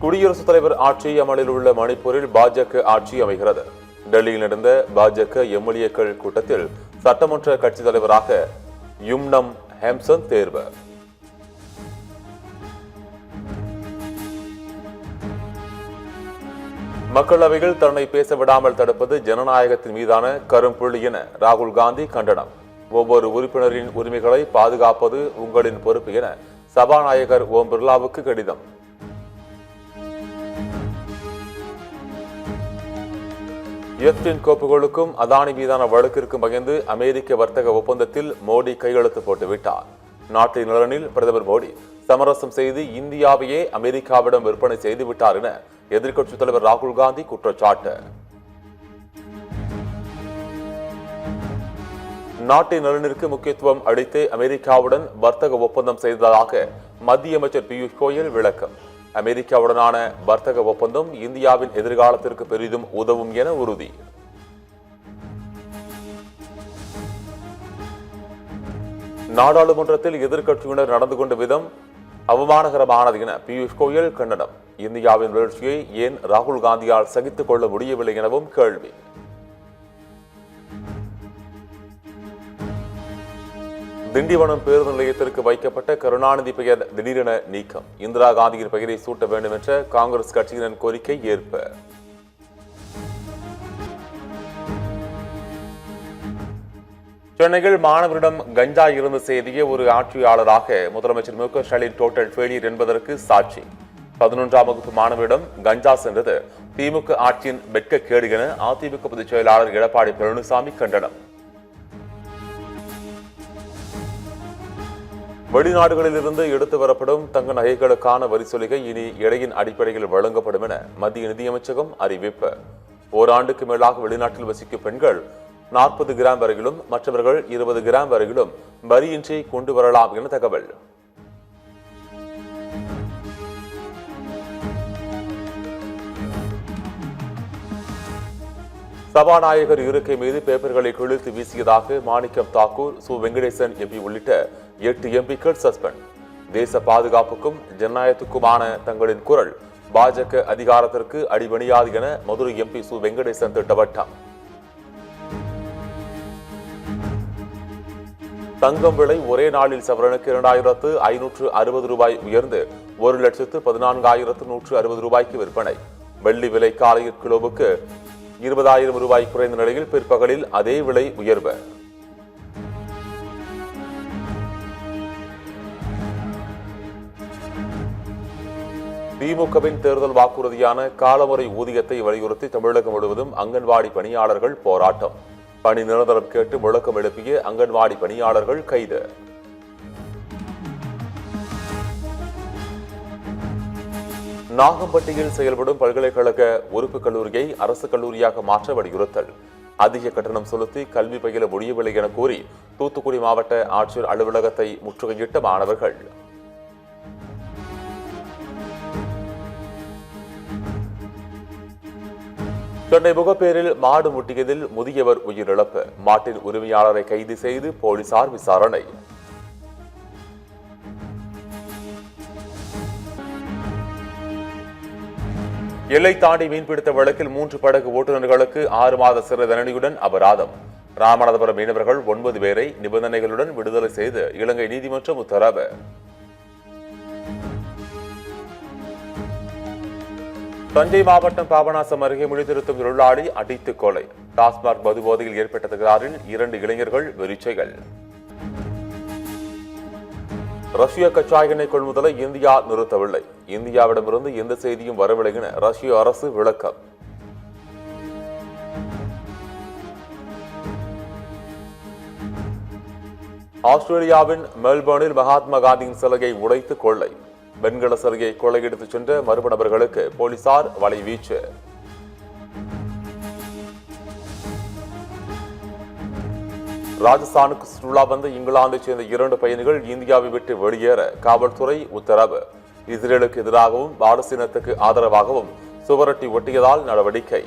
குடியரசுத் தலைவர் ஆட்சி அமலில் உள்ள மணிப்பூரில் பாஜக ஆட்சி அமைகிறது. டெல்லியில் நடந்த பாஜக எம்எல்ஏக்கள் கூட்டத்தில் சட்டமன்ற கட்சித் தலைவராக யும்னம் ஹேம்சந்த் தேர்வு. மக்களவையில் தன்னை பேச விடாமல் தடுப்பது ஜனநாயகத்தின் மீதான கரும்புள்ளி என ராகுல் காந்தி கண்டனம். ஒவ்வொரு உறுப்பினரின் உரிமைகளை பாதுகாப்பது உங்களின் பொறுப்பு என சபாநாயகர் ஓம் பிர்லாவுக்கு கடிதம். எஃப்டின் கோப்புகளுக்கும் அதானி மீதான வழக்கிற்கும் பயந்து அமெரிக்க வர்த்தக ஒப்பந்தத்தில் மோடி கையெழுத்து போட்டுவிட்டார். நாட்டின் நலனில் பிரதமர் மோடி சமரசம் செய்து இந்தியாவையே அமெரிக்காவிடம் விற்பனை செய்துவிட்டார் என எதிர்க்கட்சித் தலைவர் ராகுல் காந்தி குற்றச்சாட்டு. நாட்டின் நலனிற்கு முக்கியத்துவம் அளித்து அமெரிக்காவுடன் வர்த்தக ஒப்பந்தம் செய்ததாக மத்திய அமைச்சர் பியூஷ் கோயல் விளக்கம். அமெரிக்காவுடனான வர்த்தக ஒப்பந்தம் இந்தியாவின் எதிர்காலத்திற்கு பெரிதும் உதவும் என உறுதி. நாடாளுமன்றத்தில் எதிர்க்கட்சியினர் நடந்து கொண்ட விதம் அவமானகரமானது என பியூஷ் கோயல் கண்டனம். இந்தியாவின் வளர்ச்சியை ஏன் ராகுல் காந்தியால் சகித்துக் கொள்ள முடியவில்லை எனவும் கேள்வி. திண்டிவனம் பேருந்து நிலையத்திற்கு வைக்கப்பட்ட கருணாநிதி பெயர் திடீரென நீக்கம். இந்திரா காந்தியின் பெயரை சூட்ட வேண்டும் என்ற காங்கிரஸ் கட்சியினர் கோரிக்கை ஏற்பு. சென்னையில் மாணவரிடம் கஞ்சா இருந்த செய்தியை ஒரு ஆட்சியாளராக முதலமைச்சர் மு.க. ஸ்டாலின் டோட்டல் ஃபெயிலியர் என்பதற்கு சாட்சி. 11ஆம் வகுப்பு மாணவரிடம் கஞ்சா சென்றது திமுக ஆட்சியின் வெட்கக்கேடு என அதிமுக பொதுச் செயலாளர் எடப்பாடி பழனிசாமி கண்டனம். வெளிநாடுகளில் இருந்து எடுத்து வரப்படும் தங்க நகைகளுக்கான வரி சலுகை இனி எடையின் அடிப்படையில் வழங்கப்படும் என மத்திய நிதியமைச்சகம் அறிவிப்பு. ஓராண்டுக்கு மேலாக வெளிநாட்டில் வசிக்கும் பெண்கள் 40 கிராம் வரையிலும் மற்றவர்கள் 20 கிராம் வரையிலும் வரியின்றி கொண்டு வரலாம் என தகவல். சபாநாயகர் இருக்கை மீது பேப்பர்களை கிழித்து வீசியதாக மாணிக்கம் தாக்கூர், சு வெங்கடேசன் எம்பி உள்ளிட்ட 8 எம்பிக்கள் சஸ்பெண்ட். தேச பாதுகாப்புக்கும் ஜனநாயகத்துக்குமான தங்களின் குரல் பாஜக அதிகாரத்திற்கு அடிபணியாது என மதுரை எம்பி சு வெங்கடேசன் திட்டவட்டம். தங்கம் விலை ஒரே நாளில் சவரனுக்கு 2560 ரூபாய் உயர்ந்து 1,14,160 ரூபாய்க்கு விற்பனை. வெள்ளி விலை காலையில் கிலோவுக்கு 20,000 ரூபாய் குறைந்த நிலையில் பிற்பகலில் அதே விலை உயர்வு. திமுகவின் தேர்தல் வாக்குறுதியான காலமுறை ஊதியத்தை வலியுறுத்தி தமிழகம் முழுவதும் அங்கன்வாடி பணியாளர்கள் போராட்டம். பணி நிரந்தரம் கேட்டு முழக்கம் எழுப்பிய அங்கன்வாடி பணியாளர்கள் கைது. நாகம்பட்டியில் செயல்படும் பல்கலைக்கழக உறுப்பு கல்லூரியை அரசு கல்லூரியாக மாற்ற வலியுறுத்தல். அதிக கட்டணம் செலுத்தி கல்வி பயில முடியவில்லை என கூறி தூத்துக்குடி மாவட்ட ஆட்சியர் அலுவலகத்தை முற்றுகையிட்ட மாணவர்கள். சென்னை முகப்பேரில் மாடு முட்டியதில் முதியவர் உயிரிழப்பு. மாட்டின் உரிமையாளரை கைது செய்து போலீசார் விசாரணை. எல்லை தாண்டி மீன்பிடித்த வழக்கில் 3 படகு ஓட்டுநர்களுக்கு 6 மாத சிறை தண்டனையுடன் அபராதம். ராமநாதபுரம் மீனவர்கள் 9 பேரை நிபந்தனைகளுடன் விடுதலை செய்து இலங்கை நீதிமன்றம் உத்தரவு. தஞ்சை மாவட்டம் பாபநாசம் அருகே முடித்திருத்தும் தொழிலாளி அடித்து கொலை. டாஸ்மாக் மதுபோதையில் ஏற்பட்ட தகராறில் 2 இளைஞர்கள் வெறிச்சைகள். ரஷ்ய கச்சா எண்ணெய் கொள்முதலை இந்தியா நிறுத்தவில்லை. இந்தியாவிடமிருந்து எந்த செய்தியும் வரவில்லை என ரஷ்ய அரசு விளக்கம். ஆஸ்திரேலியாவின் மெல்பர்னில் மகாத்மா காந்தியின் சிலையை உடைத்து கொள்ளை. வெண்கல சிலையை கொள்ளையடித்துச் சென்ற மர்ம நபர்களுக்கு போலீசார் வலைவீச்சு. ராஜஸ்தானுக்கு சுற்றுலா வந்த இங்கிலாந்தைச் சேர்ந்த 2 பயணிகள் இந்தியாவை விட்டு வெளியேற காவல்துறை உத்தரவு. இஸ்ரேலுக்கு எதிராகவும் பாலஸ்தீனத்துக்கு ஆதரவாகவும் சுவரொட்டி ஒட்டியதால் நடவடிக்கை.